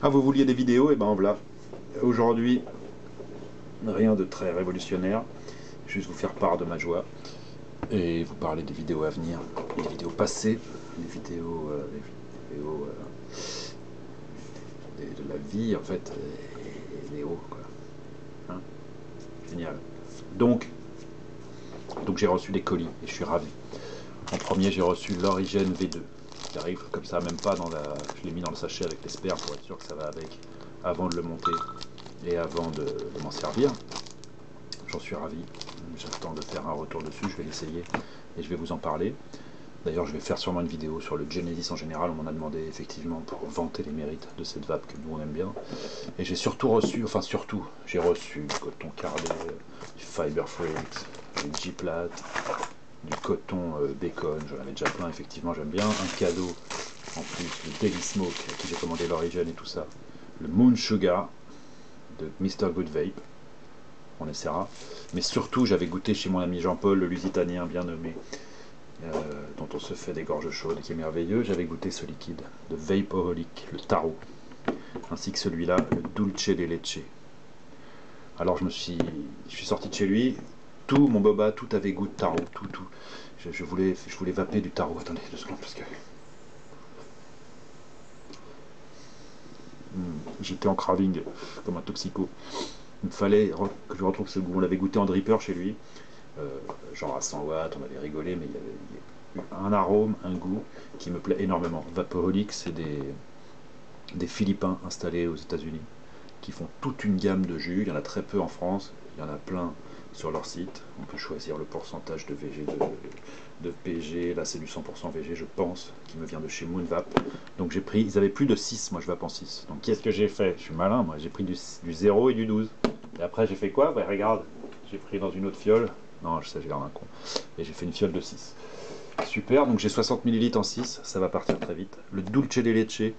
Ah, vous vouliez des vidéos? Et ben voilà. Aujourd'hui, rien de très révolutionnaire. Juste vous faire part de ma joie et vous parler des vidéos à venir, des vidéos passées, des vidéos de la vie en fait, et des hauts quoi. Hein, génial. Donc, donc j'ai reçu des colis et je suis ravi. En premier, j'ai reçu l'Origine V2 qui arrive comme ça, même pas dans la. Je l'ai mis dans le sachet avec les spermes pour être sûr que ça va avec avant de le monter et avant de m'en servir. J'en suis ravi. J'attends de faire un retour dessus, je vais l'essayer et je vais vous en parler. D'ailleurs, je vais faire sûrement une vidéo sur le Genesis en général. On m'en a demandé effectivement pour vanter les mérites de cette vape que nous on aime bien. Et j'ai surtout reçu, j'ai reçu du coton cardé, du Fiber Freaks, du G-Plat, du coton bacon. J'en avais déjà plein, effectivement, j'aime bien. Un cadeau en plus, le Daily Smoke, à qui j'ai commandé l'Origine et tout ça. Le Moon Sugar de Mr. Good Vape. On essaiera. Mais surtout, j'avais goûté chez mon ami Jean-Paul, le Lusitanien bien nommé, dont on se fait des gorges chaudes, qui est merveilleux. J'avais goûté ce liquide de Vaporaholic, le tarot, ainsi que celui-là, le Dulce de Leche. Alors je suis sorti de chez lui, tout mon boba, tout avait goût de tarot, tout. Je voulais vaper du tarot. Attendez 2 secondes parce que j'étais en craving comme un toxico. Il me fallait que je retrouve ce goût. On l'avait goûté en dripper chez lui, genre à 100 watts, on avait rigolé, mais il y avait un arôme, un goût qui me plaît énormément. Vaporaholic, c'est des Philippins installés aux États-Unis qui font toute une gamme de jus. Il y en a très peu en France, il y en a plein sur leur site. On peut choisir le pourcentage de VG, de PG. Là, c'est du 100% VG, je pense, qui me vient de chez Moonvap. Donc j'ai pris, ils avaient plus de 6, moi je vape en 6. Donc qu'est-ce que j'ai fait? Je suis malin, moi j'ai pris du 0 et du 12. Et après j'ai fait quoi? Bah regarde, j'ai pris dans une autre fiole. Non, je sais, j'ai l'air d'un con. Et j'ai fait une fiole de 6. Super, donc j'ai 60 ml en 6, ça va partir très vite. Le Dulce de Leche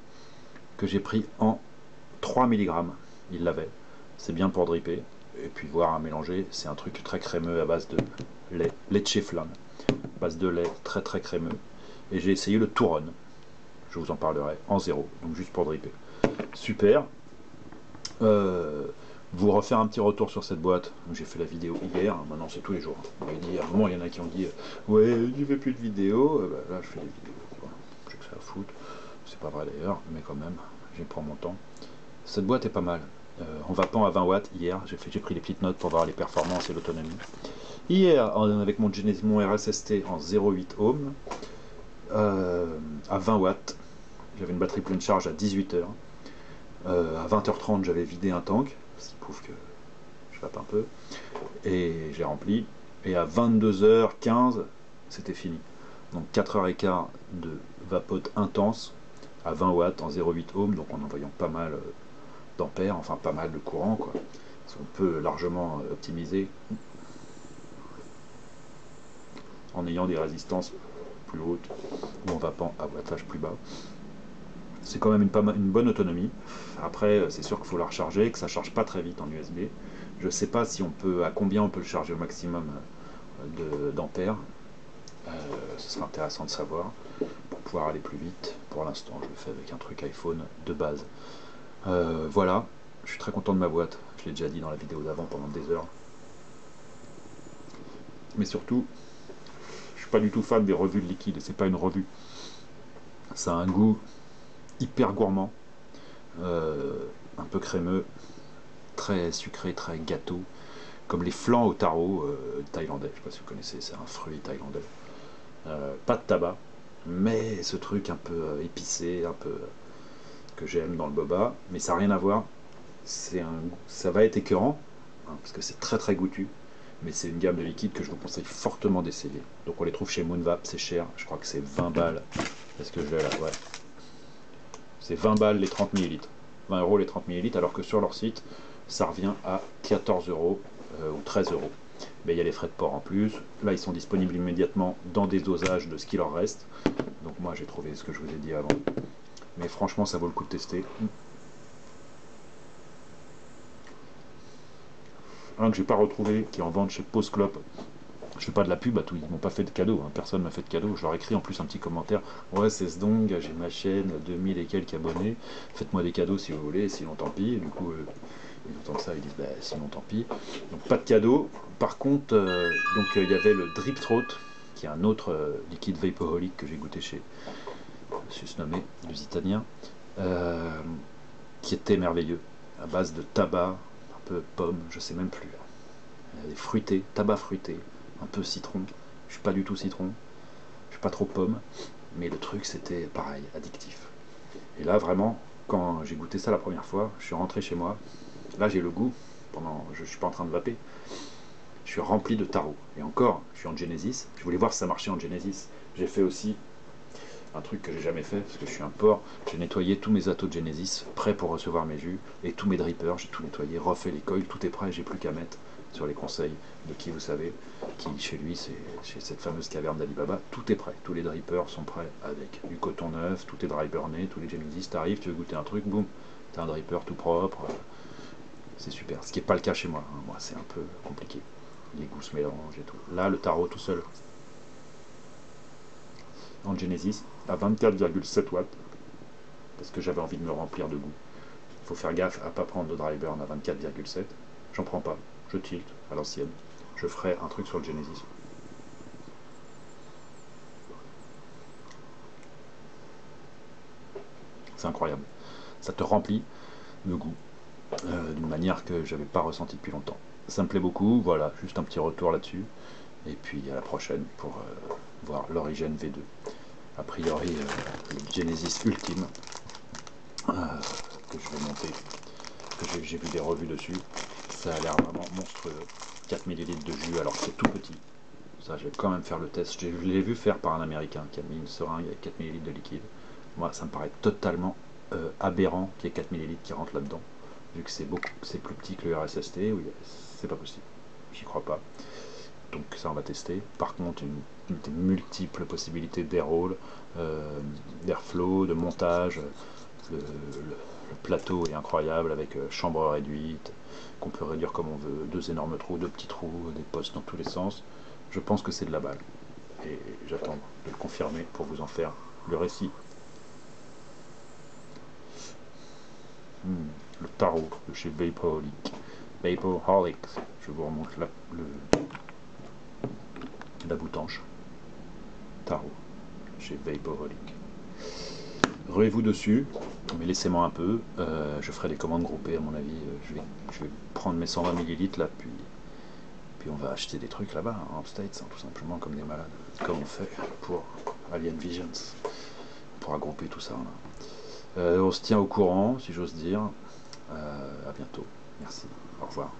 que j'ai pris en 3 mg, il l'avait. C'est bien pour dripper. Et puis voir à mélanger, c'est un truc très crémeux à base de lait, leche flan, base de lait très très crémeux. Et j'ai essayé le Touron, je vous en parlerai, en 0, donc juste pour dripper. Super. Vous refaire un petit retour sur cette boîte. J'ai fait la vidéo hier, maintenant c'est tous les jours. À un moment, il y en a qui ont dit ouais, je fais plus de vidéos. Bah, là, je fais des vidéos. J'ai que ça à foutre. C'est pas vrai d'ailleurs, mais quand même, j'y prends mon temps. Cette boîte est pas mal. En vapant à 20 watts, hier, j'ai pris des petites notes pour voir les performances et l'autonomie. Hier, avec mon RSST en 0,8 ohm, à 20 watts, j'avais une batterie pleine charge à 18h. À 20h30, j'avais vidé un tank, ce qui prouve que je vape un peu, et j'ai rempli. Et à 22h15, c'était fini. Donc 4h15 de vapote intense à 20 watts en 0,8 ohm, donc en envoyant pas mal d'ampères, enfin pas mal de courant, quoi. Parce qu'on peut largement optimiser en ayant des résistances plus hautes ou en vapant à wattage plus bas. C'est quand même une bonne autonomie. Après, c'est sûr qu'il faut la recharger, que ça charge pas très vite en USB. Je sais pas si on peut, à combien on peut le charger au maximum d'ampères. Ce sera intéressant de savoir pour pouvoir aller plus vite. Pour l'instant, je le fais avec un truc iPhone de base. Voilà, je suis très content de ma boîte. Je l'ai déjà dit dans la vidéo d'avant pendant des heures. Mais surtout, je suis pas du tout fan des revues de liquide. C'est pas une revue. Ça a un goût hyper gourmand, un peu crémeux, très sucré, très gâteau, comme les flans au taro thaïlandais. Je sais pas si vous connaissez, c'est un fruit thaïlandais. Pas de tabac, mais ce truc un peu épicé, un peu que j'aime dans le boba, mais ça n'a rien à voir. Ça va être écœurant, hein, parce que c'est très très goûtu, mais c'est une gamme de liquides que je vous conseille fortement d'essayer. Donc on les trouve chez Moonvap, c'est cher, je crois que c'est 20 balles. Est-ce que je l'ai là? Ouais. C'est 20 balles les 30 ml. 20 euros les 30 ml, alors que sur leur site, ça revient à 14 euros ou 13 euros. Mais il y a les frais de port en plus. Là, ils sont disponibles immédiatement dans des dosages de ce qu'il leur reste. Donc moi, j'ai trouvé ce que je vous ai dit avant. Mais franchement, ça vaut le coup de tester. Un que j'ai pas retrouvé, qui est en vente chez Pause Clope, Je fais pas de la pub à tout, ils m'ont pas fait de cadeau, hein. Personne m'a fait de cadeau. Je leur ai écrit en plus un petit commentaire. Ouais, c'est ce donc, j'ai ma chaîne, 2000 et quelques abonnés. Faites-moi des cadeaux si vous voulez, sinon tant pis. Et du coup, ils entendent ça, ils disent bah sinon tant pis. Donc pas de cadeau. Par contre, il y avait le Drip Throat, qui est un autre liquide vaporolique que j'ai goûté chez Sus nommé, Lusitanien, qui était merveilleux, à base de tabac, un peu pomme, je sais même plus. Fruité, tabac fruité, un peu citron. Je suis pas du tout citron, je suis pas trop pomme, mais le truc c'était pareil, addictif. Et là vraiment, quand j'ai goûté ça la première fois, je suis rentré chez moi. Là j'ai le goût, je suis pas en train de vaper. Je suis rempli de tarot. Et encore, je suis en Genesis. Je voulais voir si ça marchait en Genesis. J'ai fait aussi un truc que j'ai jamais fait, parce que je suis un porc. J'ai nettoyé tous mes atos de Genesis, prêts pour recevoir mes jus, et tous mes drippers, j'ai tout nettoyé, refait les coils, tout est prêt, j'ai plus qu'à mettre sur les conseils de qui vous savez, qui chez lui, c'est chez cette fameuse caverne d'Alibaba, tout est prêt. Tous les drippers sont prêts avec du coton neuf, tout est dry burné, tous les Genesis, t'arrives, tu veux goûter un truc, boum, t'as un dripper tout propre, c'est super. Ce qui n'est pas le cas chez moi, hein. Moi c'est un peu compliqué. Les goûts se mélangent et tout. Là, le tarot tout seul, en Genesis, à 24,7 watts, parce que j'avais envie de me remplir de goût. Il faut faire gaffe à ne pas prendre de dry burn à 24,7. J'en prends pas, je tilt à l'ancienne. Je ferai un truc sur le Genesis. C'est incroyable. Ça te remplit de goût d'une manière que j'avais pas ressentie depuis longtemps. Ça me plaît beaucoup, voilà, juste un petit retour là-dessus. Et puis à la prochaine pour voir l'Origine V2. A priori, le Genesis ultime que je vais monter, que j'ai vu des revues dessus. Ça a l'air vraiment monstrueux. 4 millilitres de jus alors que c'est tout petit. Ça, je vais quand même faire le test. Je l'ai vu faire par un Américain qui a mis une seringue avec 4 millilitres de liquide. Moi, ça me paraît totalement aberrant qu'il y ait 4 millilitres qui rentrent là-dedans. Vu que c'est plus petit que le RSST, oui, c'est pas possible. J'y crois pas. Donc ça, on va tester. Par contre, des multiples possibilités d'air-roll, d'airflow, de montage. Le plateau est incroyable avec chambre réduite, qu'on peut réduire comme on veut, 2 énormes trous, 2 petits trous, des postes dans tous les sens. Je pense que c'est de la balle. Et j'attends de le confirmer pour vous en faire le récit. Le tarot de chez Vaporholic. Vaporholic. Je vous remonte la boutanche. Tarot chez Vaporholic. Ruez-vous dessus, mais laissez-moi un peu. Je ferai des commandes groupées à mon avis. Je vais prendre mes 120 millilitres là, puis on va acheter des trucs là-bas, hein, en States, hein, tout simplement comme des malades, comme on fait pour Alien Visions. On pourra grouper tout ça. On se tient au courant, si j'ose dire. À bientôt. Merci. Au revoir.